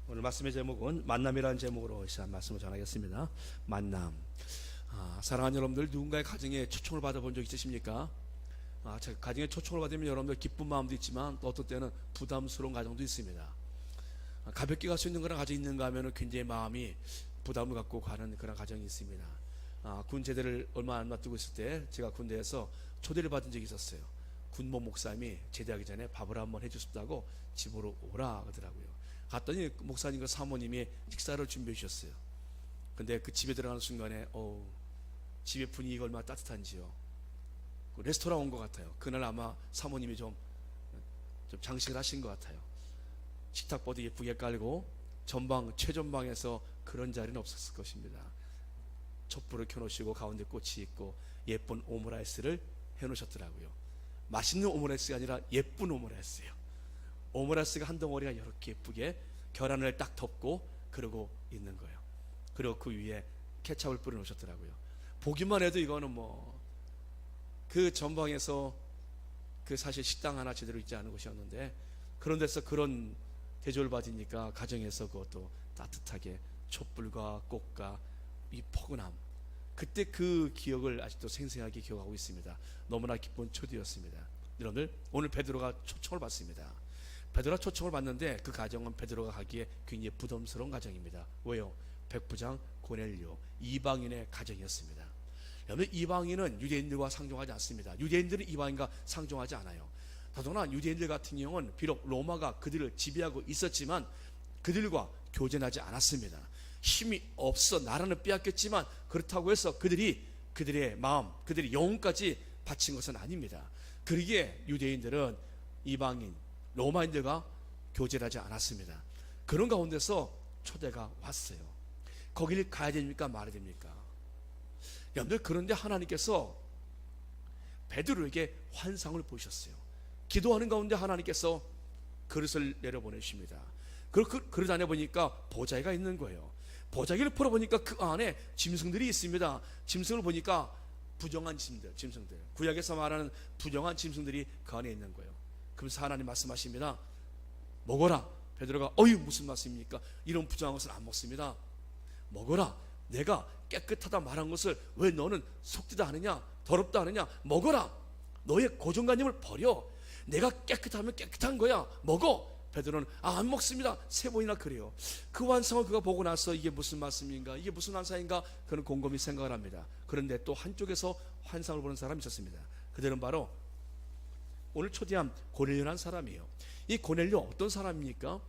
오늘 말씀의 제목은 만남이라는 제목으로 시작 말씀을 전하겠습니다. 만남. 사랑하는 여러분들, 누군가의 가정에 초청을 받아본 적 있으십니까? 제가 가정에 초청을 받으면 여러분들 기쁜 마음도 있지만 또 어떤 때는 부담스러운 가정도 있습니다. 가볍게 갈 수 있는 거랑 가정이 있는가 하면 굉장히 마음이 부담을 갖고 가는 그런 가정이 있습니다. 군 제대를 얼마 안 놔두고 있을 때 제가 군대에서 초대를 받은 적이 있었어요. 군모 목사님이 제대하기 전에 밥을 한번 해주셨다고 집으로 오라 하더라고요. 갔더니 목사님과 사모님이 식사를 준비해 주셨어요. 근데 그 집에 들어가는 순간에 집의 분위기가 얼마나 따뜻한지요. 그 레스토랑 온 것 같아요. 그날 아마 사모님이 좀 장식을 하신 것 같아요. 식탁보도 예쁘게 깔고 최전방에서 그런 자리는 없었을 것입니다. 촛불을 켜놓으시고 가운데 꽃이 있고 예쁜 오므라이스를 해놓으셨더라고요. 맛있는 오므라이스가 아니라 예쁜 오므라이스예요. 오므라이스가 한 덩어리가 이렇게 예쁘게 계란을 딱 덮고 그러고 있는 거예요. 그리고 그 위에 케찹을 뿌려 놓으셨더라고요. 보기만 해도 이거는 그 전방에서 사실 식당 하나 제대로 있지 않은 곳이었는데 그런 데서 그런 대접을 받으니까 가정에서 그것도 따뜻하게 촛불과 꽃과 이 포근함, 그때 그 기억을 아직도 생생하게 기억하고 있습니다. 너무나 기쁜 초대였습니다. 여러분들, 오늘 베드로가 초청을 받습니다. 베드로가 초청을 받는데 그 가정은 베드로가 가기에 굉장히 부담스러운 가정입니다. 왜요? 백부장 고넬료 이방인의 가정이었습니다. 여러분, 이방인은 유대인들과 상종하지 않습니다. 유대인들은 이방인과 상종하지 않아요. 더더나 유대인들 같은 경우는 비록 로마가 그들을 지배하고 있었지만 그들과 교제하지 않았습니다. 힘이 없어 나라는 빼앗겼지만 그렇다고 해서 그들의 마음, 그들의 영혼까지 바친 것은 아닙니다. 그러기에 유대인들은 이방인, 로마인들과 교제를 하지 않았습니다. 그런 가운데서 초대가 왔어요. 거기를 가야 됩니까? 말아야 됩니까? 여러분들, 그런데 하나님께서 베드로에게 환상을 보이셨어요. 기도하는 가운데 하나님께서 그릇을 내려보내십니다. 그릇 안에 보니까 보자기가 있는 거예요. 보자기를 풀어보니까 그 안에 짐승들이 있습니다. 짐승을 보니까 부정한 짐승들, 구약에서 말하는 부정한 짐승들이 그 안에 있는 거예요. 그래서 하나님 말씀하십니다. 먹어라. 베드로가 무슨 말씀입니까? 이런 부정한 것을 안 먹습니다. 먹어라. 내가 깨끗하다 말한 것을 왜 너는 속지도 않으냐, 더럽다 하느냐? 먹어라. 너의 고정관념을 버려. 내가 깨끗하면 깨끗한 거야. 먹어. 베드로는 안 먹습니다. 3번이나 그래요. 그 환상을 그가 보고 나서 이게 무슨 말씀인가, 이게 무슨 환상인가, 그는 곰곰이 생각을 합니다. 그런데 또 한쪽에서 환상을 보는 사람이 있었습니다. 그들은 바로 오늘 초대한 고넬료라는 사람이에요. 이 고넬료 어떤 사람입니까?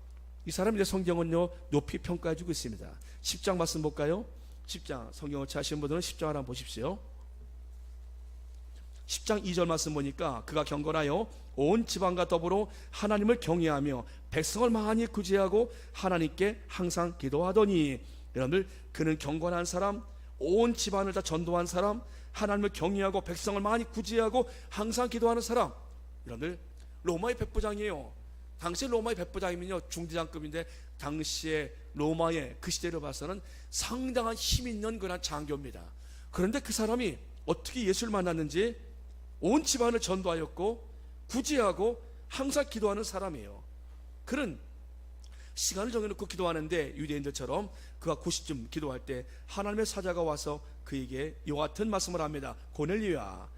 이 사람이 이제 성경은요 높이 평가해 주고 있습니다. 10장 말씀 볼까요? 10장, 성경을 찾으신 분들은 10장 한번 보십시오. 10장 2절 말씀 보니까 그가 경건하여 온 지방과 더불어 하나님을 경외하며 백성을 많이 구제하고 하나님께 항상 기도하더니, 여러분들, 그는 경건한 사람, 온 집안을 다 전도한 사람, 하나님을 경외하고 백성을 많이 구제하고 항상 기도하는 사람. 여러분들, 로마의 백부장이에요. 당시 로마의 백부장이면요 중대장급인데 당시에 로마의 그 시대로 봐서는 상당한 힘 있는 그런 장교입니다. 그런데 그 사람이 어떻게 예수를 만났는지 온 집안을 전도하였고 구제하고 항상 기도하는 사람이에요. 그는 시간을 정해놓고 기도하는데 유대인들처럼 그가 90쯤 기도할 때 하나님의 사자가 와서 그에게 이와 같은 말씀을 합니다. 고넬료야.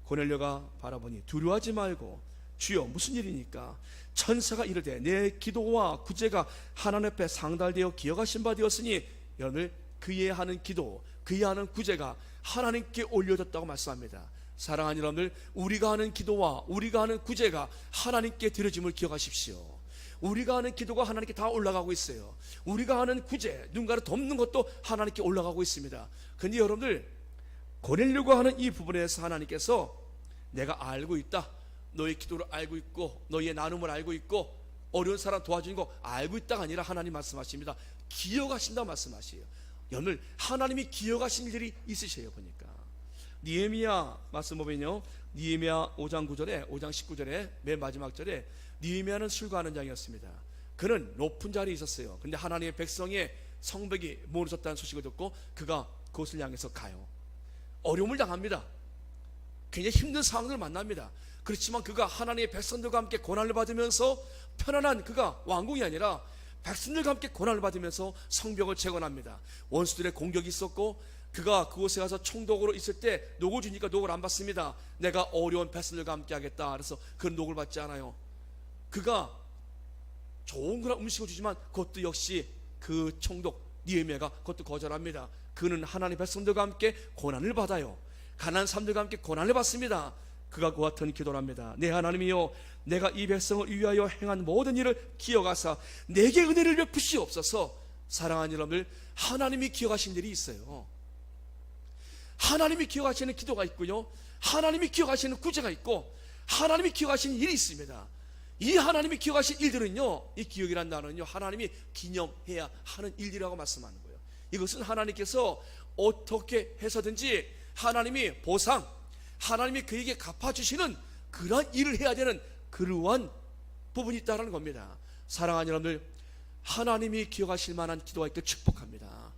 고넬료가 바라보니 두려워하지 말고, 주여 무슨 일이니까? 천사가 이르되 내 기도와 구제가 하나님 앞에 상달되어 기억하신 바 되었으니, 여러분들, 그의 하는 기도, 그의 하는 구제가 하나님께 올려졌다고 말씀합니다. 사랑하는 여러분들, 우리가 하는 기도와 우리가 하는 구제가 하나님께 드려짐을 기억하십시오. 우리가 하는 기도가 하나님께 다 올라가고 있어요. 우리가 하는 구제, 누군가를 돕는 것도 하나님께 올라가고 있습니다. 그런데 여러분들, 고넬료가 하는 이 부분에서 하나님께서 내가 알고 있다, 너의 기도를 알고 있고 너의 나눔을 알고 있고 어려운 사람 도와주는 거 알고 있다가 아니라 하나님 말씀하십니다. 기억하신다 말씀하시에요. 여러분들, 하나님이 기억하신 일들이 있으세요. 보니까 느헤미야 말씀 보면요, 느헤미야 5장 9절에 5장 19절에 맨 마지막 절에 느헤미야는 술과하는 장이었습니다. 그는 높은 자리에 있었어요. 그런데 하나님의 백성의 성벽이 무너졌다는 소식을 듣고 그가 그곳을 향해서 가요. 어려움을 당합니다. 굉장히 힘든 상황을 만납니다. 그렇지만 그가 하나님의 백성들과 함께 고난을 받으면서 편안한 그가 왕궁이 아니라 백성들과 함께 고난을 받으면서 성벽을 재건합니다. 원수들의 공격이 있었고 그가 그곳에 가서 총독으로 있을 때 녹을 주니까 녹을 안 받습니다. 내가 어려운 백성들과 함께 하겠다. 그래서 그 녹을 받지 않아요. 그가 좋은 그런 음식을 주지만 그것도 역시 그 총독 느헤미야가 그것도 거절합니다. 그는 하나님 백성들과 함께 고난을 받아요. 가난한 사람들과 함께 고난을 받습니다. 그가 그와 같은 기도를 합니다. 내 하나님이여, 내가 이 백성을 위하여 행한 모든 일을 기억하사 내게 은혜를 베푸시옵소서. 사랑하는 여러분들, 하나님이 기억하신 일이 있어요. 하나님이 기억하시는 기도가 있고요, 하나님이 기억하시는 구제가 있고, 하나님이 기억하시는 일이 있습니다. 이 하나님이 기억하신 일들은요, 이 기억이란 단어는요, 하나님이 기념해야 하는 일이라고 말씀하는 거예요. 이것은 하나님께서 어떻게 해서든지 하나님이 보상, 하나님이 그에게 갚아주시는 그러한 일을 해야 되는 그러한 부분이 있다는 겁니다. 사랑하는 여러분들, 하나님이 기억하실 만한 기도가 있기를 축복합니다.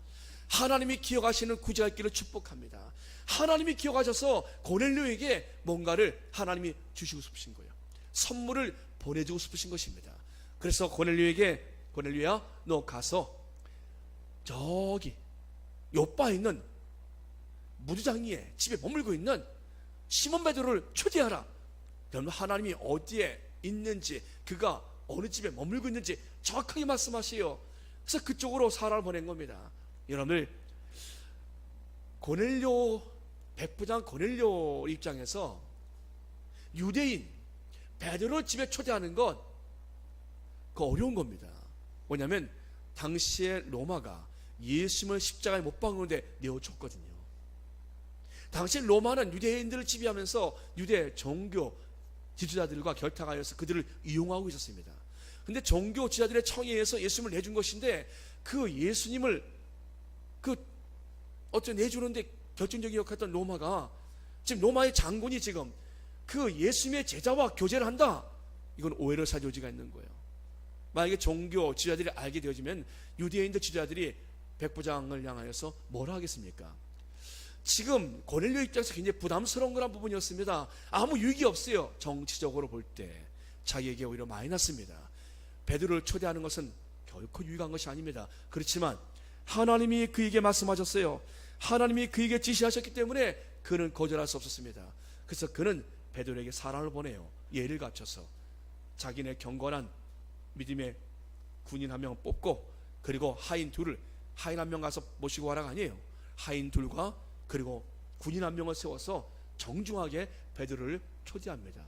하나님이 기억하시는 구제가 있기를 축복합니다. 하나님이 기억하셔서 고넬료에게 뭔가를 하나님이 주시고 싶으신 거예요. 선물을 보내주고 싶으신 것입니다. 그래서 고넬료에게, 고넬료야, 너 가서 저기 요바에 있는 무두장이에 집에 머물고 있는 시몬 베드로를 초대하라. 여러분, 하나님이 어디에 있는지, 그가 어느 집에 머물고 있는지 정확하게 말씀하시요. 그래서 그쪽으로 사람을 보낸 겁니다. 여러분들, 고넬료, 백부장 고넬료 입장에서 유대인 베드로 집에 초대하는 건 그 어려운 겁니다. 뭐냐면 당시에 로마가 예수님을 십자가에 못 박는데 내어줬거든요. 당시 로마는 유대인들을 지배하면서 유대 종교 지도자들과 결탁하여서 그들을 이용하고 있었습니다. 근데 종교 지도자들의 청에 의해서 예수님을 내준 것인데, 그 예수님을 어째 내주는데 결정적인 역할을 했던 로마가, 지금 로마의 장군이 지금 그 예수님의 제자와 교제를 한다. 이건 오해를 살 여지가 있는 거예요. 만약에 종교 지도자들이 알게 되어지면 유대인들 지도자들이 백부장을 향하여서 뭐라 하겠습니까? 지금 고넬료 입장에서 굉장히 부담스러운 그런 부분이었습니다. 아무 유익이 없어요. 정치적으로 볼 때 자기에게 오히려 마이너스입니다. 베드로를 초대하는 것은 결코 유익한 것이 아닙니다. 그렇지만 하나님이 그에게 말씀하셨어요. 하나님이 그에게 지시하셨기 때문에 그는 거절할 수 없었습니다. 그래서 그는 베드로에게 사람을 보내요. 예를 갖춰서 자기네 경건한 믿음의 군인 한 명 뽑고, 그리고 하인 한 명 가서 모시고 와라가 아니에요. 하인 둘과 그리고 군인 한 명을 세워서 정중하게 베드로를 초대합니다.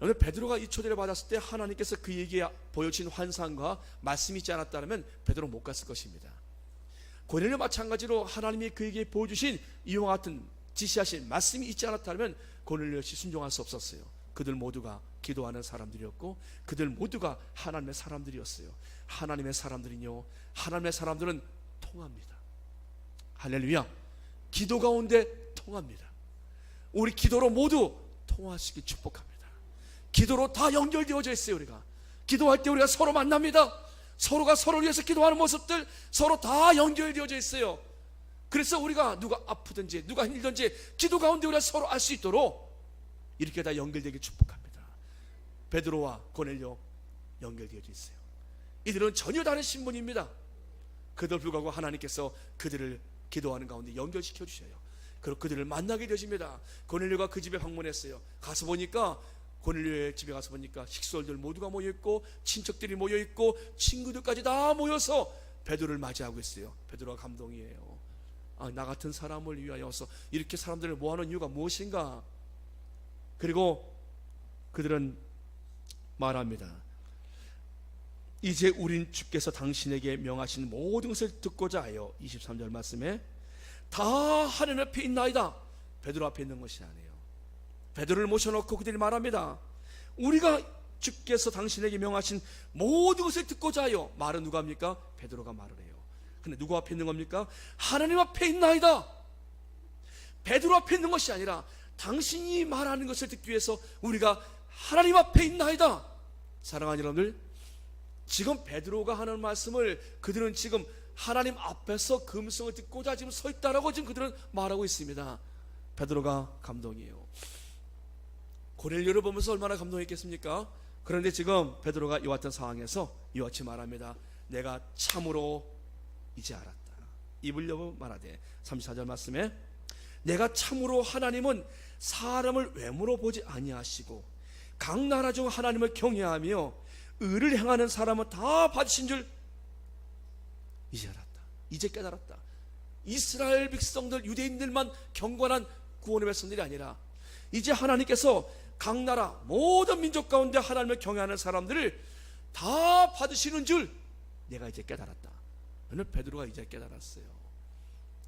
오늘 베드로가 이 초대를 받았을 때 하나님께서 그에게 보여주신 환상과 말씀이 있지 않았다면 베드로 못 갔을 것입니다. 고넬료 마찬가지로 하나님이 그에게 보여주신 이와 같은 지시하신 말씀이 있지 않았다면 고넬료 역시 순종할 수 없었어요. 그들 모두가 기도하는 사람들이었고 그들 모두가 하나님의 사람들이었어요. 하나님의 사람들은요, 하나님의 사람들은 통합니다. 할렐루야. 기도 가운데 통합니다. 우리 기도로 모두 통하시길 축복합니다. 기도로 다 연결되어져 있어요. 우리가 기도할 때 우리가 서로 만납니다. 서로가 서로를 위해서 기도하는 모습들 서로 다 연결되어져 있어요. 그래서 우리가 누가 아프든지 누가 힘들든지 기도 가운데 우리가 서로 알 수 있도록 이렇게 다 연결되길 축복합니다. 베드로와 고넬료 연결되어져 있어요. 이들은 전혀 다른 신분입니다. 그들 불구하고 하나님께서 그들을 기도하는 가운데 연결시켜 주셔요. 그리고 그들을 만나게 되십니다. 고넬료가 그 집에 방문했어요. 가서 보니까, 고넬료의 집에 가서 보니까 식솔들 모두가 모여있고 친척들이 모여있고 친구들까지 다 모여서 베드로를 맞이하고 있어요. 베드로가 감동이에요. 나 같은 사람을 위하여서 이렇게 사람들을 모아놓은 이유가 무엇인가? 그리고 그들은 말합니다. 이제 우린 주께서 당신에게 명하신 모든 것을 듣고자 하여, 23절 말씀에 다 하늘 앞에 있나이다. 베드로 앞에 있는 것이 아니에요. 베드로를 모셔놓고 그들이 말합니다. 우리가 주께서 당신에게 명하신 모든 것을 듣고자 하여. 말은 누가 합니까? 베드로가 말을 해요. 근데 누구 앞에 있는 겁니까? 하나님 앞에 있나이다. 베드로 앞에 있는 것이 아니라 당신이 말하는 것을 듣기 위해서 우리가 하나님 앞에 있나이다. 사랑하는 여러분들, 지금 베드로가 하는 말씀을 그들은 지금 하나님 앞에서 그 음성을 듣고자 지금 서 있다라고 지금 그들은 말하고 있습니다. 베드로가 감동이에요. 고넬료를 보면서 얼마나 감동했겠습니까? 그런데 지금 베드로가 이와 같은 상황에서 이와 같이 말합니다. 내가 참으로 이제 알았다. 입을 여고 말하되 34절 말씀에 내가 참으로 하나님은 사람을 외모로 보지 아니하시고 각 나라 중 하나님을 경외하며 의를 행하는 사람은 다 받으신 줄 이제 알았다. 이제 깨달았다. 이스라엘 백성들, 유대인들만 경건한 구원의 백성들이 아니라 이제 하나님께서 각 나라 모든 민족 가운데 하나님을 경외하는 사람들을 다 받으시는 줄 내가 이제 깨달았다. 오늘 베드로가 이제 깨달았어요.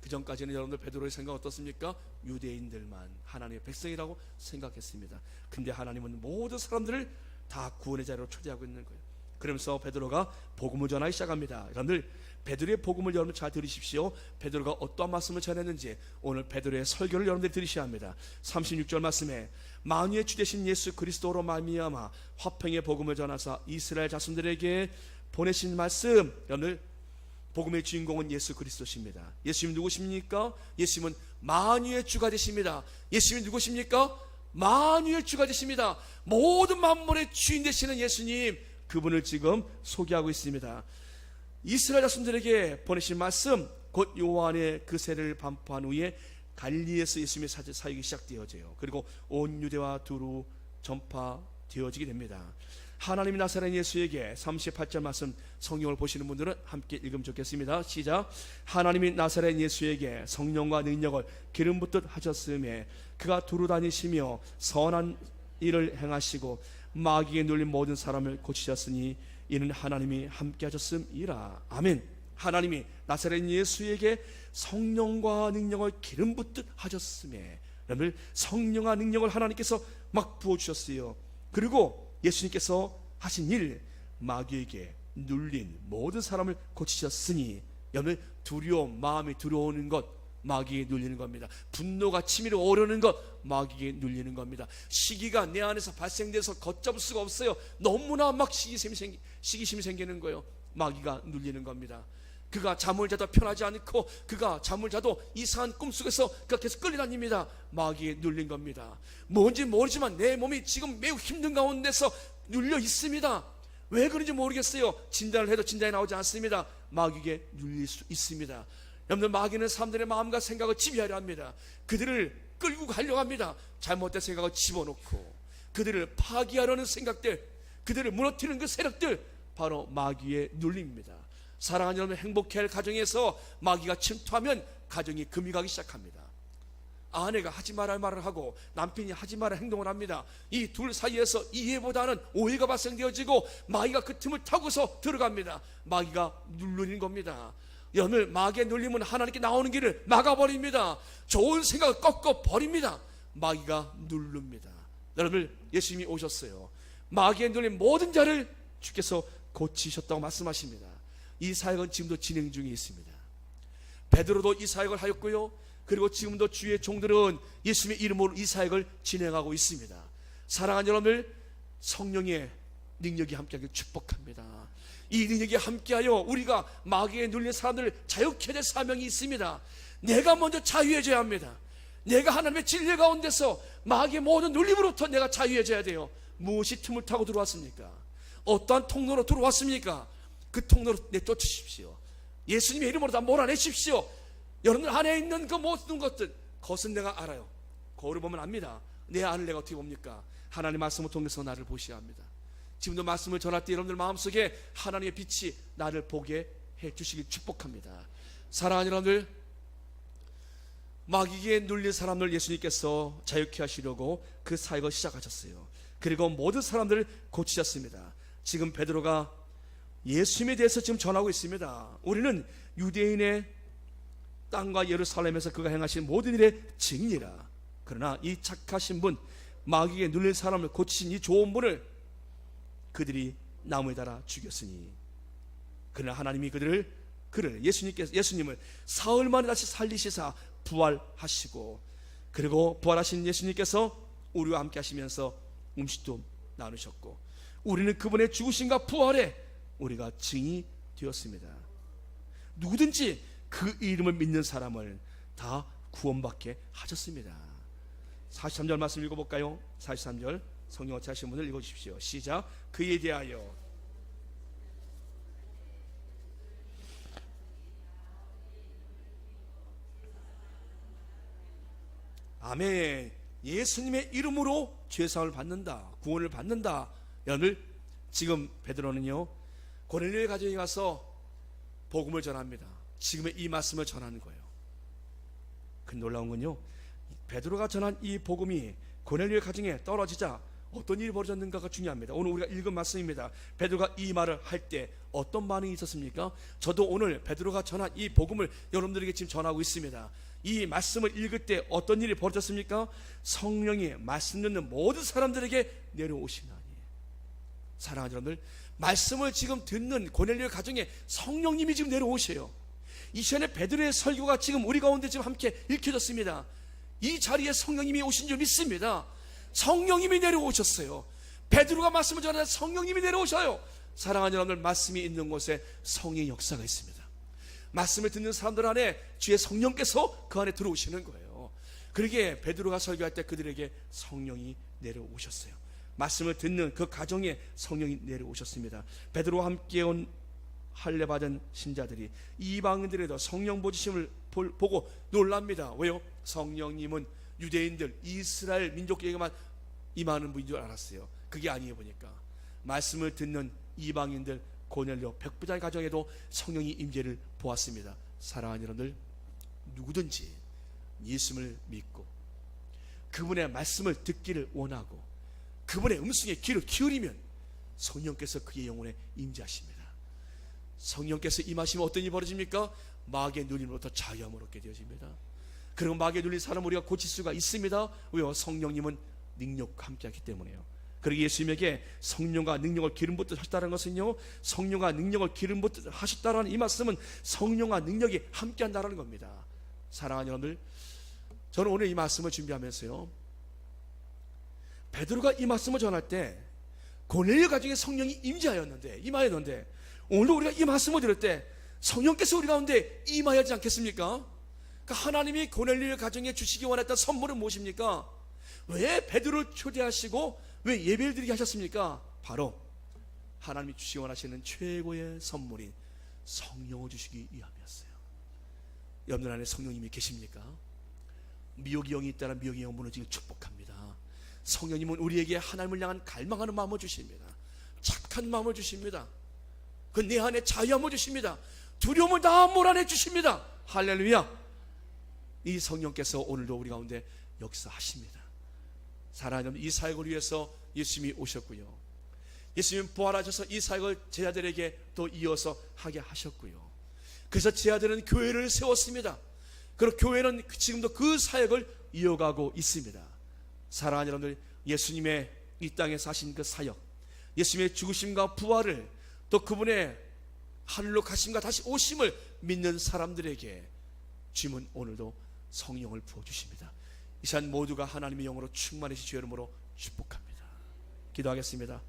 그 전까지는 여러분들 베드로의 생각 어떻습니까? 유대인들만 하나님의 백성이라고 생각했습니다. 근데 하나님은 모든 사람들을 다 구원의 자리로 초대하고 있는 거예요. 그러면서 베드로가 복음을 전하기 시작합니다. 여러분들 베드로의 복음을 여러분 잘 들으십시오. 베드로가 어떠한 말씀을 전했는지 오늘 베드로의 설교를 여러분들이 들으셔야 합니다. 36절 말씀에 만유의 주 되신 예수 그리스도로 말미암아 화평의 복음을 전하사 이스라엘 자손들에게 보내신 말씀. 여러분들 복음의 주인공은 예수 그리스도십니다. 예수님 누구십니까? 예수님은 만유의 주가 되십니다. 예수님이 누구십니까? 만유의 주가 되십니다. 모든 만물의 주인 되시는 예수님, 그분을 지금 소개하고 있습니다. 이스라엘 자손들에게 보내신 말씀, 곧 요한의 그 세를 반포한 후에 갈릴리에서 예수님의 사역이 시작되어져요. 그리고 온 유대와 두루 전파되어지게 됩니다. 하나님이 나사렛 예수에게 38절 말씀 성경을 보시는 분들은 함께 읽으면 좋겠습니다. 시작. 하나님이 나사렛 예수에게 성령과 능력을 기름 붓듯 하셨음에 그가 두루 다니시며 선한 일을 행하시고 마귀에 눌린 모든 사람을 고치셨으니 이는 하나님이 함께 하셨음이라. 아멘. 하나님이 나사렛 예수에게 성령과 능력을 기름 붓듯 하셨음에, 여러분 성령과 능력을 하나님께서 막 부어주셨어요. 그리고 예수님께서 하신 일, 마귀에게 눌린 모든 사람을 고치셨으니, 여러분 두려움, 마음이 두려우는 것 마귀에 눌리는 겁니다. 분노가 치밀어 오르는 것 마귀에 눌리는 겁니다. 시기가 내 안에서 발생돼서 걷잡을 수가 없어요. 너무나 막 시기심이 생기는 거예요. 마귀가 눌리는 겁니다. 그가 잠을 자도 편하지 않고 그가 잠을 자도 이상한 꿈속에서 그가 계속 끌려다닙니다. 마귀에 눌린 겁니다. 뭔지 모르지만 내 몸이 지금 매우 힘든 가운데서 눌려 있습니다. 왜 그런지 모르겠어요. 진단을 해도 진단이 나오지 않습니다. 마귀에게 눌릴 수 있습니다. 여러분들 마귀는 사람들의 마음과 생각을 지배하려 합니다. 그들을 끌고 가려고 합니다. 잘못된 생각을 집어넣고 그들을 파괴하려는 생각들, 그들을 무너뜨리는 그 세력들, 바로 마귀의 눌림입니다. 사랑하는 여러분, 행복해야 할 가정에서 마귀가 침투하면 가정이 금이 가기 시작합니다. 아내가 하지 말아야 할 말을 하고 남편이 하지 말아야 할 행동을 합니다. 이 둘 사이에서 이해보다는 오해가 발생되어지고 마귀가 그 틈을 타고서 들어갑니다. 마귀가 누르는 겁니다. 여러분 마귀의 눌림은 하나님께 나오는 길을 막아버립니다. 좋은 생각을 꺾어버립니다. 마귀가 누릅니다. 여러분 예수님이 오셨어요. 마귀의 눌림 모든 자를 주께서 고치셨다고 말씀하십니다. 이 사역은 지금도 진행 중에 있습니다. 베드로도 이 사역을 하였고요. 그리고 지금도 주의 종들은 예수님의 이름으로 이 사역을 진행하고 있습니다. 사랑하는 여러분들, 성령의 능력이 함께하길 축복합니다. 이 능력이 함께하여 우리가 마귀에 눌린 사람들을 자유케 될 사명이 있습니다. 내가 먼저 자유해져야 합니다. 내가 하나님의 진리 가운데서 마귀의 모든 눌림으로부터 내가 자유해져야 돼요. 무엇이 틈을 타고 들어왔습니까? 어떠한 통로로 들어왔습니까? 그 통로로 내쫓으십시오. 예수님의 이름으로 다 몰아내십시오. 여러분들 안에 있는 그 모든 것들, 그것은 내가 알아요. 거울을 보면 압니다. 내 안을 내가 어떻게 봅니까? 하나님의 말씀을 통해서 나를 보셔야 합니다. 지금도 말씀을 전할 때 여러분들 마음속에 하나님의 빛이 나를 보게 해주시길 축복합니다. 사랑하는 여러분들, 마귀에 눌린 사람들 예수님께서 자유케 하시려고 그 사역을 시작하셨어요. 그리고 모든 사람들을 고치셨습니다. 지금 베드로가 예수님에 대해서 지금 전하고 있습니다. 우리는 유대인의 땅과 예루살렘에서 그가 행하신 모든 일의 증인이라. 그러나 이 착하신 분, 마귀에 눌린 사람을 고치신 이 좋은 분을 그들이 나무에 달아 죽였으니, 그러나 하나님이 그를 예수님을 사흘 만에 다시 살리시사 부활하시고, 그리고 부활하신 예수님께서 우리와 함께 하시면서 음식도 나누셨고, 우리는 그분의 죽으심과 부활에 우리가 증이 되었습니다. 누구든지 그 이름을 믿는 사람을 다 구원받게 하셨습니다. 43절 말씀 읽어볼까요? 43절 성경어치 하신 분들 읽어주십시오. 시작. 그에 대하여 아멘. 예수님의 이름으로 죄사함을 받는다, 구원을 받는다. 여러분들, 지금 베드로는요 고넬료의 가정에 가서 복음을 전합니다. 지금의 이 말씀을 전하는 거예요. 그 놀라운 건요, 베드로가 전한 이 복음이 고넬료의 가정에 떨어지자 어떤 일이 벌어졌는가가 중요합니다. 오늘 우리가 읽은 말씀입니다. 베드로가 이 말을 할 때 어떤 반응이 있었습니까? 저도 오늘 베드로가 전한 이 복음을 여러분들에게 지금 전하고 있습니다. 이 말씀을 읽을 때 어떤 일이 벌어졌습니까? 성령이 말씀 듣는 모든 사람들에게 내려오시나니. 사랑하는 여러분들, 말씀을 지금 듣는 고넬료의 가정에 성령님이 지금 내려오셔요. 이 시간에 베드로의 설교가 지금 우리 가운데 지금 함께 읽혀졌습니다. 이 자리에 성령님이 오신 줄 믿습니다. 성령님이 내려오셨어요. 베드로가 말씀을 전하는 성령님이 내려오셔요. 사랑하는 여러분들, 말씀이 있는 곳에 성령의 역사가 있습니다. 말씀을 듣는 사람들 안에 주의 성령께서 그 안에 들어오시는 거예요. 그러기에 베드로가 설교할 때 그들에게 성령이 내려오셨어요. 말씀을 듣는 그 가정에 성령이 내려오셨습니다. 베드로와 함께 온 할례 받은 신자들이 이방인들에도 성령 보지심을 보고 놀랍니다. 왜요? 성령님은 유대인들, 이스라엘 민족에게만 임하는 분인 줄 알았어요. 그게 아니에요. 보니까 말씀을 듣는 이방인들, 고넬료 백부장의 가정에도 성령이 임재를 보았습니다. 사랑하는 여러분들, 누구든지 예수님을 믿고 그분의 말씀을 듣기를 원하고 그분의 음성에 귀를 기울이면 성령께서 그의 영혼에 임재하십니다. 성령께서 임하시면 어떤 일이 벌어집니까? 마귀의 눌림으로부터 자유함을 얻게 되어집니다. 그리고 마귀의 눌린 사람 우리가 고칠 수가 있습니다. 왜요? 성령님은 능력과 함께하기 때문에요. 그리고 예수님에게 성령과 능력을 기름 붓듯 하셨다는 것은요, 성령과 능력을 기름 붓듯 하셨다라는 이 말씀은 성령과 능력이 함께한다는 겁니다. 사랑하는 여러분들, 저는 오늘 이 말씀을 준비하면서요, 베드로가 이 말씀을 전할 때 고넬료 가정에 성령이 임하였는데 오늘도 우리가 이 말씀을 들을 때 성령께서 우리 가운데 임하지 않겠습니까? 그러니까 하나님이 고넬료 가정에 주시기 원했던 선물은 무엇입니까? 왜 베드로를 초대하시고 왜 예배를 드리게 하셨습니까? 바로 하나님이 주시기 원하시는 최고의 선물인 성령을 주시기 위함이었어요. 여러분들 안에 성령님이 계십니까? 미혹의 영이 있다면 미혹의 영 무너지길 축복합니다. 성령님은 우리에게 하나님을 향한 갈망하는 마음을 주십니다. 착한 마음을 주십니다. 그 내 안에 자유함을 주십니다. 두려움을 다 몰아내 주십니다. 할렐루야. 이 성령께서 오늘도 우리 가운데 역사하십니다. 사랑하는 이 사역을 위해서 예수님이 오셨고요, 예수님 부활하셔서 이 사역을 제자들에게 또 이어서 하게 하셨고요, 그래서 제자들은 교회를 세웠습니다. 그리고 교회는 지금도 그 사역을 이어가고 있습니다. 사랑하는 여러분들, 예수님의 이 땅에서 하신 그 사역, 예수님의 죽으심과 부활을, 또 그분의 하늘로 가심과 다시 오심을 믿는 사람들에게 주님은 오늘도 성령을 부어주십니다. 이 시간 모두가 하나님의 영으로 충만해지 주의 이름으로 축복합니다. 기도하겠습니다.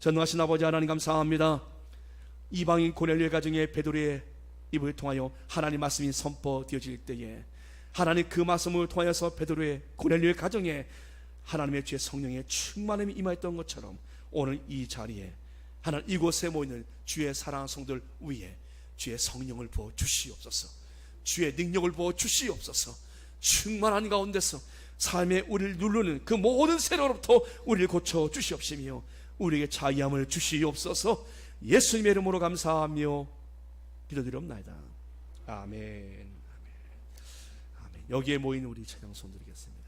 전능하신 아버지 하나님, 감사합니다. 이방인 고넬료의 가정에 베드로의 입을 통하여 하나님 말씀이 선포되어질 때에 하나님 그 말씀을 통하여서 베드로의 고넬료의 가정에 하나님의 주의 성령의 충만함이 임하였던 것처럼 오늘 이 자리에 하나님 이곳에 모이는 주의 사랑하는 성도들 위에 주의 성령을 부어 주시옵소서. 주의 능력을 부어 주시옵소서. 충만한 가운데서 삶에 우리를 누르는 그 모든 세로로부터 우리를 고쳐 주시옵시며 우리에게 자유함을 주시옵소서. 예수님의 이름으로 감사하며 기도드리옵나이다. 아멘. 아멘. 아멘. 여기에 모인 우리 찬양 손 드리겠습니다.